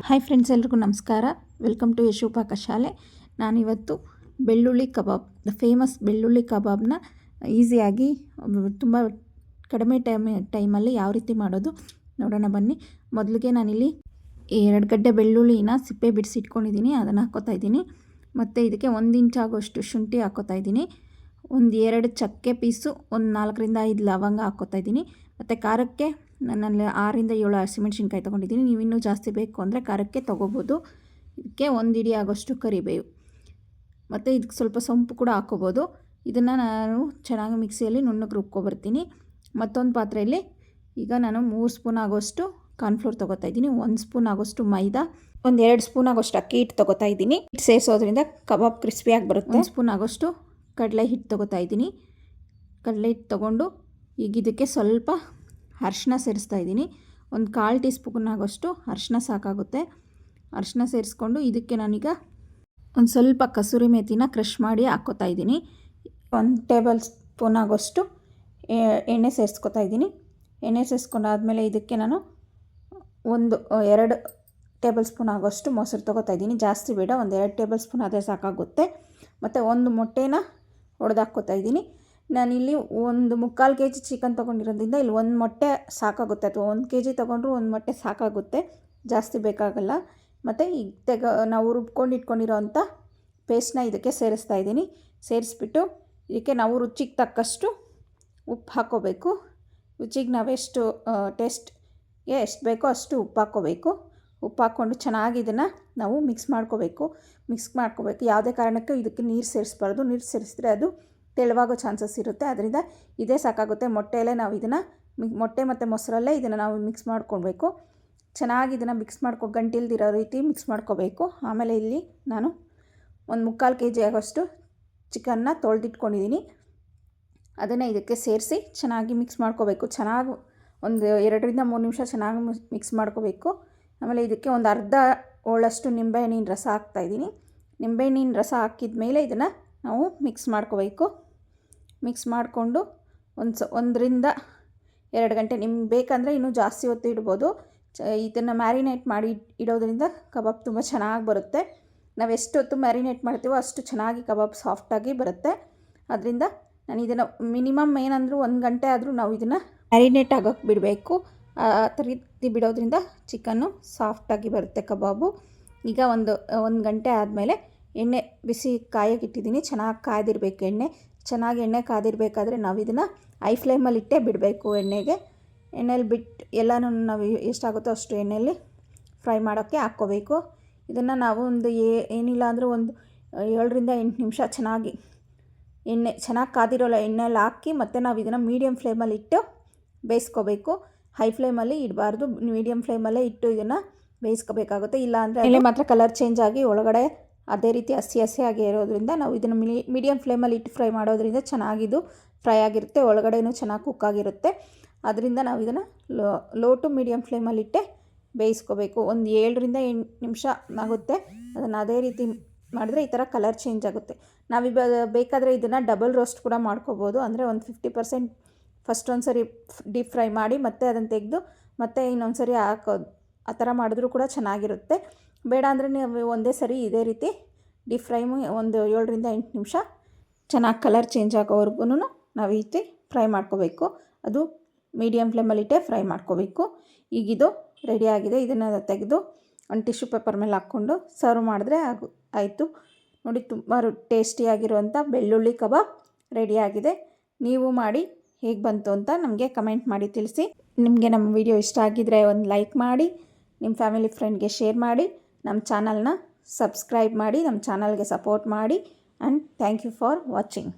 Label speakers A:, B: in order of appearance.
A: Hi friends, ಎಲ್ರಿಗೂ ನಮಸ್ಕಾರ. Welcome to Yashu ಪಾಕ ಶಾಲೆ. ನಾನಿವತ್ತು ಬೆಳ್ಳುಳ್ಳಿ ಕಬಾಬ್, ದ ಫೇಮಸ್ ಬೆಳ್ಳುಳ್ಳಿ ಕಬಾಬ್ನ ಈಸಿಯಾಗಿ ತುಂಬ ಕಡಿಮೆ ಟೈಮಲ್ಲಿ ಯಾವ ರೀತಿ ಮಾಡೋದು ನೋಡೋಣ ಬನ್ನಿ. ಮೊದಲಿಗೆ ನಾನಿಲ್ಲಿ 2 ಗಡ್ಡೆ ಬೆಳ್ಳುಳ್ಳಿನ ಸಿಪ್ಪೆ ಬಿಡಿಸಿ ಇಟ್ಕೊಂಡಿದ್ದೀನಿ, ಅದನ್ನು ಹಾಕ್ಕೋತಾ ಇದ್ದೀನಿ. ಮತ್ತು ಇದಕ್ಕೆ 1 ಇಂಚ್ ಆಗೋಷ್ಟು ಶುಂಠಿ ಹಾಕ್ಕೋತಾ ಇದ್ದೀನಿ. 2 ಚಕ್ಕೆ ಪೀಸು, 4ರಿಂದ 5 ಲವಂಗ ಹಾಕ್ಕೋತಾ ಇದ್ದೀನಿ. ಮತ್ತು ಖಾರಕ್ಕೆ ನನ್ನಲ್ಲಿ 6ರಿಂದ 7 ಹಸಿಮೆಣ್ಸಿನ್ಕಾಯಿ ತೊಗೊಂಡಿದ್ದೀನಿ. ನೀವು ಇನ್ನೂ ಜಾಸ್ತಿ ಬೇಕು ಅಂದರೆ ಖಾರಕ್ಕೆ ತೊಗೋಬೋದು. ಇದಕ್ಕೆ 1 ಹಿಡಿ ಆಗೋಷ್ಟು ಕರಿಬೇವು, ಮತ್ತು ಇದಕ್ಕೆ ಸ್ವಲ್ಪ ಸೊಂಪು ಕೂಡ ಹಾಕ್ಕೋಬೋದು. ಇದನ್ನು ನಾನು ಚೆನ್ನಾಗಿ ಮಿಕ್ಸಿಯಲ್ಲಿ ನುಣ್ಣಗೆ ರುಬ್ಕೊಬರ್ತೀನಿ. ಮತ್ತೊಂದು ಪಾತ್ರೆಯಲ್ಲಿ ಈಗ ನಾನು 3 ಸ್ಪೂನ್ ಆಗೋಷ್ಟು ಕಾರ್ನ್ಫ್ಲೋರ್ ತೊಗೋತಾ ಇದ್ದೀನಿ, 1 ಸ್ಪೂನ್ ಆಗೋಷ್ಟು ಮೈದಾ, 2 ಸ್ಪೂನ್ ಆಗೋಷ್ಟು ಅಕ್ಕಿ ಹಿಟ್ಟು ತೊಗೋತಾ ಇದ್ದೀನಿ. ಹಿಟ್ಟು ಸೇರಿಸೋದ್ರಿಂದ ಕಬಾಬ್ ಕ್ರಿಸ್ಪಿಯಾಗಿ ಬರುತ್ತೆ. 1 ಸ್ಪೂನ್ ಆಗೋಷ್ಟು ಕಡಲೆ ಹಿಟ್ಟು ತೊಗೋತಾ ಇದ್ದೀನಿ. ಕಡಲೆ ಹಿಟ್ಟು ತೊಗೊಂಡು ಈಗ ಇದಕ್ಕೆ ಸ್ವಲ್ಪ ಅರಿಶಿನ ಸೇರಿಸ್ತಾ ಇದ್ದೀನಿ. 1/4 ಟೀ ಸ್ಪೂನ್ ಆಗೋಷ್ಟು ಅರಿಶಿನ ಸಾಕಾಗುತ್ತೆ. ಅರಿಶಿನ ಸೇರಿಸ್ಕೊಂಡು ಇದಕ್ಕೆ ನಾನೀಗ ಒಂದು ಸ್ವಲ್ಪ ಕಸೂರಿ ಮೇಥಿನ ಕ್ರಷ್ ಮಾಡಿ ಹಾಕ್ಕೋತಾ ಇದ್ದೀನಿ. 1 ಟೇಬಲ್ ಸ್ಪೂನ್ ಆಗೋಷ್ಟು ಎಣ್ಣೆ ಸೇರಿಸ್ಕೊತಾ ಇದ್ದೀನಿ. ಎಣ್ಣೆ ಸೇರಿಸ್ಕೊಂಡಾದಮೇಲೆ ಇದಕ್ಕೆ ನಾನು 2 ಟೇಬಲ್ ಸ್ಪೂನ್ ಆಗೋಷ್ಟು ಮೊಸರು ತೊಗೋತಾ ಇದ್ದೀನಿ. ಜಾಸ್ತಿ ಬೇಡ, 2 ಟೇಬಲ್ ಸ್ಪೂನ್ ಅದೇ ಸಾಕಾಗುತ್ತೆ. ಮತ್ತು 1 ಮೊಟ್ಟೆನ ಒಡೆದಾಕ್ಕೋತಾ ಇದ್ದೀನಿ. ನಾನಿಲ್ಲಿ 1/4 kg ಚಿಕನ್ ತೊಗೊಂಡಿರೋದ್ರಿಂದ ಇಲ್ಲಿ 1 ಮೊಟ್ಟೆ ಸಾಕಾಗುತ್ತೆ, ಅಥವಾ 1 kg ತೊಗೊಂಡ್ರೂ 1 ಮೊಟ್ಟೆ ಸಾಕಾಗುತ್ತೆ, ಜಾಸ್ತಿ ಬೇಕಾಗಲ್ಲ. ಮತ್ತು ಈಗ ನಾವು ರುಬ್ಕೊಂಡು ಇಟ್ಕೊಂಡಿರೋಂಥ ಪೇಸ್ಟ್ನ ಇದಕ್ಕೆ ಸೇರಿಸ್ತಾ ಇದ್ದೀನಿ. ಸೇರಿಸ್ಬಿಟ್ಟು ಇದಕ್ಕೆ ನಾವು ರುಚಿಗೆ ತಕ್ಕಷ್ಟು ಉಪ್ಪು ಹಾಕ್ಕೋಬೇಕು. ರುಚಿಗೆ ನಾವೆಷ್ಟು ಟೇಸ್ಟ್ಗೆ ಎಷ್ಟು ಬೇಕೋ ಅಷ್ಟು ಉಪ್ಪು ಹಾಕ್ಕೋಬೇಕು. ಉಪ್ಪು ಹಾಕ್ಕೊಂಡು ಚೆನ್ನಾಗಿ ಇದನ್ನು ನಾವು ಮಿಕ್ಸ್ ಮಾಡ್ಕೋಬೇಕು. ಯಾವುದೇ ಕಾರಣಕ್ಕೂ ಇದಕ್ಕೆ ನೀರು ಸೇರಿಸ್ಬಾರ್ದು. ನೀರು ಸೇರಿಸಿದ್ರೆ ಅದು ತೆಳುವಾಗೋ ಚಾನ್ಸಸ್ ಇರುತ್ತೆ. ಅದರಿಂದ ಇದೇ ಸಾಕಾಗುತ್ತೆ. ಮೊಟ್ಟೆಯಲ್ಲೇ ನಾವು ಇದನ್ನು ಮೊಟ್ಟೆ ಮತ್ತು ಮೊಸರಲ್ಲೇ ಇದನ್ನು ನಾವು ಮಿಕ್ಸ್ ಮಾಡ್ಕೊಳ್ಬೇಕು. ಚೆನ್ನಾಗಿ ಇದನ್ನು ಮಿಕ್ಸ್ ಗಂಟಿಲ್ದಿರೋ ರೀತಿ ಮಿಕ್ಸ್ ಮಾಡ್ಕೋಬೇಕು. ಆಮೇಲೆ ಇಲ್ಲಿ ನಾನು 1/4 kg ಆಗೋಷ್ಟು ಚಿಕನ್ನ ತೊಳೆದಿಟ್ಕೊಂಡಿದ್ದೀನಿ. ಅದನ್ನು ಇದಕ್ಕೆ ಸೇರಿಸಿ ಚೆನ್ನಾಗಿ ಮಿಕ್ಸ್ ಮಾಡ್ಕೋಬೇಕು. ಚೆನ್ನಾಗಿ 2ರಿಂದ 3 ನಿಮಿಷ ಚೆನ್ನಾಗಿ ಮಿಕ್ಸ್ ಮಾಡ್ಕೋಬೇಕು. ಆಮೇಲೆ ಇದಕ್ಕೆ ಅರ್ಧ ಹೋಳಷ್ಟು ನಿಂಬೆಹಣ್ಣಿನ ರಸ ಹಾಕ್ತಾಯಿದ್ದೀನಿ. ನಿಂಬೆಹಣ್ಣಿನ ರಸ ಹಾಕಿದ ಮೇಲೆ ಇದನ್ನು ನಾವು ಮಿಕ್ಸ್ ಮಾಡ್ಕೋಬೇಕು. ಮಿಕ್ಸ್ ಮಾಡಿಕೊಂಡು 1ರಿಂದ 2 ಗಂಟೆ ನಿಮ್ಗೆ ಬೇಕಂದರೆ ಇನ್ನೂ ಜಾಸ್ತಿ ಹೊತ್ತು ಇಡ್ಬೋದು. ಇದನ್ನು ಮ್ಯಾರಿನೇಟ್ ಮಾಡಿ ಇಡೋದ್ರಿಂದ ಕಬಾಬ್ ತುಂಬ ಚೆನ್ನಾಗಿ ಬರುತ್ತೆ. ನಾವು ಎಷ್ಟು ಹೊತ್ತು ಮ್ಯಾರಿನೇಟ್ ಮಾಡ್ತೀವೋ ಅಷ್ಟು ಚೆನ್ನಾಗಿ ಕಬಾಬ್ ಸಾಫ್ಟಾಗಿ ಬರುತ್ತೆ. ಅದರಿಂದ ನಾನು ಇದನ್ನು ಮಿನಿಮಮ್ ಏನಂದರೂ 1 ಗಂಟೆ ಆದರೂ ನಾವು ಇದನ್ನು ಮ್ಯಾರಿನೇಟ್ ಆಗೋಕ್ಕೆ ಬಿಡಬೇಕು. ಆ ರೀತಿ ಬಿಡೋದ್ರಿಂದ ಚಿಕನ್ನು ಸಾಫ್ಟಾಗಿ ಬರುತ್ತೆ ಕಬಾಬು. ಈಗ 1 ಗಂಟೆ ಆದಮೇಲೆ ಎಣ್ಣೆ ಬಿಸಿ ಕಾಯೋಕೆ ಇಟ್ಟಿದ್ದೀನಿ. ಚೆನ್ನಾಗಿ ಕಾಯ್ದಿರಬೇಕು ಎಣ್ಣೆ. ಚೆನ್ನಾಗಿ ಎಣ್ಣೆ ಕಾದಿರಬೇಕಾದ್ರೆ ನಾವು ಇದನ್ನು ಐ ಫ್ಲೇಮಲ್ಲಿ ಇಟ್ಟೇ ಬಿಡಬೇಕು. ಎಣ್ಣೆಲಿ ಬಿಟ್ಟು ಎಲ್ಲನೂ ನಾವು ಎಷ್ಟಾಗುತ್ತೋ ಅಷ್ಟು ಎಣ್ಣೆಯಲ್ಲಿ ಫ್ರೈ ಮಾಡೋಕ್ಕೆ ಹಾಕ್ಕೋಬೇಕು. ಇದನ್ನು ನಾವು ಏನಿಲ್ಲ ಅಂದರೂ 7ರಿಂದ 8 ನಿಮಿಷ ಚೆನ್ನಾಗಿ ಕಾದಿರೋಲ್ಲ ಎಣ್ಣೆಯಲ್ಲಿ ಹಾಕಿ ಮತ್ತೆ ನಾವು ಇದನ್ನು ಮೀಡಿಯಮ್ ಫ್ಲೇಮಲ್ಲಿ ಇಟ್ಟು ಬೇಯಿಸ್ಕೋಬೇಕು. ಹೈ ಫ್ಲೇಮಲ್ಲಿ ಇಡಬಾರ್ದು, ಮೀಡಿಯಮ್ ಫ್ಲೇಮಲ್ಲೇ ಇಟ್ಟು ಇದನ್ನು ಬೇಯಿಸ್ಕೋಬೇಕಾಗುತ್ತೆ. ಇಲ್ಲ ಅಂದರೆ ಎಣ್ಣೆ ಮಾತ್ರ ಕಲರ್ ಚೇಂಜ್ ಆಗಿ ಒಳಗಡೆ ಅದೇ ರೀತಿ ಹಸಿ ಇರೋದ್ರಿಂದ ನಾವು ಇದನ್ನು ಮೀಡಿಯಮ್ ಫ್ಲೇಮಲ್ಲಿ ಇಟ್ಟು ಫ್ರೈ ಮಾಡೋದ್ರಿಂದ ಚೆನ್ನಾಗಿದ್ದು ಫ್ರೈ ಆಗಿರುತ್ತೆ, ಒಳಗಡೆನೂ ಚೆನ್ನಾಗಿ ಕುಕ್ ಆಗಿರುತ್ತೆ. ಅದರಿಂದ ನಾವು ಇದನ್ನು ಲೋ ಟು ಮೀಡಿಯಮ್ ಫ್ಲೇಮಲ್ಲಿ ಇಟ್ಟೆ ಬೇಯಿಸ್ಕೋಬೇಕು. 7ರಿಂದ 8 ನಿಮಿಷ ಆಗುತ್ತೆ. ಅದನ್ನು ಅದೇ ರೀತಿ ಮಾಡಿದ್ರೆ ಈ ಥರ ಕಲರ್ ಚೇಂಜ್ ಆಗುತ್ತೆ. ಬೇಕಾದರೆ ಇದನ್ನು ಡಬಲ್ ರೋಸ್ಟ್ ಕೂಡ ಮಾಡ್ಕೋಬೋದು. ಅಂದರೆ 50% ಫಸ್ಟ್ ಒಂದು ಸರಿ ಡೀಪ್ ಫ್ರೈ ಮಾಡಿ ಮತ್ತೆ ಅದನ್ನು ತೆಗೆದು ಮತ್ತೆ ಇನ್ನೊಂದು ಸರಿ ಹಾಕೋದು. ಆ ಥರ ಮಾಡಿದ್ರೂ ಕೂಡ ಚೆನ್ನಾಗಿರುತ್ತೆ. ಬೇಡ ಅಂದರೆ ನೀವು ಒಂದೇ ಸರಿ ಇದೇ ರೀತಿ ಡೀಪ್ ಫ್ರೈ 7ರಿಂದ 8 ನಿಮಿಷ ಚೆನ್ನಾಗಿ ಕಲರ್ ಚೇಂಜ್ ಆಗೋವರೆಗೂ ನಾವು ಈ ರೀತಿ ಫ್ರೈ ಮಾಡ್ಕೋಬೇಕು. ಅದು ಮೀಡಿಯಮ್ ಫ್ಲೇಮಲ್ಲಿಟ್ಟೆ ಫ್ರೈ ಮಾಡ್ಕೋಬೇಕು. ಈಗಿದು ರೆಡಿಯಾಗಿದೆ. ಇದನ್ನು ತೆಗೆದು ಒಂದು ಟಿಶ್ಯೂ ಪೇಪರ್ ಮೇಲೆ ಹಾಕ್ಕೊಂಡು ಸರ್ವ್ ಮಾಡಿದ್ರೆ ಆಯಿತು. ನೋಡಿ, ತುಂಬ ಟೇಸ್ಟಿಯಾಗಿರುವಂಥ ಬೆಳ್ಳುಳ್ಳಿ ಕಬಾಬ್ ರೆಡಿಯಾಗಿದೆ. ನೀವು ಮಾಡಿ ಹೇಗೆ ಬಂತು ಅಂತ ನಮಗೆ ಕಮೆಂಟ್ ಮಾಡಿ ತಿಳಿಸಿ. ನಿಮಗೆ ನಮ್ಮ ವಿಡಿಯೋ ಇಷ್ಟ ಆಗಿದ್ದರೆ ಒಂದು ಲೈಕ್ ಮಾಡಿ, ನಿಮ್ಮ ಫ್ಯಾಮಿಲಿ ಫ್ರೆಂಡ್ಗೆ ಶೇರ್ ಮಾಡಿ, ನಮ್ಮ ಚಾನಲ್ನ ಸಬ್ಸ್ಕ್ರೈಬ್ ಮಾಡಿ, ನಮ್ಮ ಚಾನಲ್ಗೆ ಸಪೋರ್ಟ್ ಮಾಡಿ. And thank you for watching.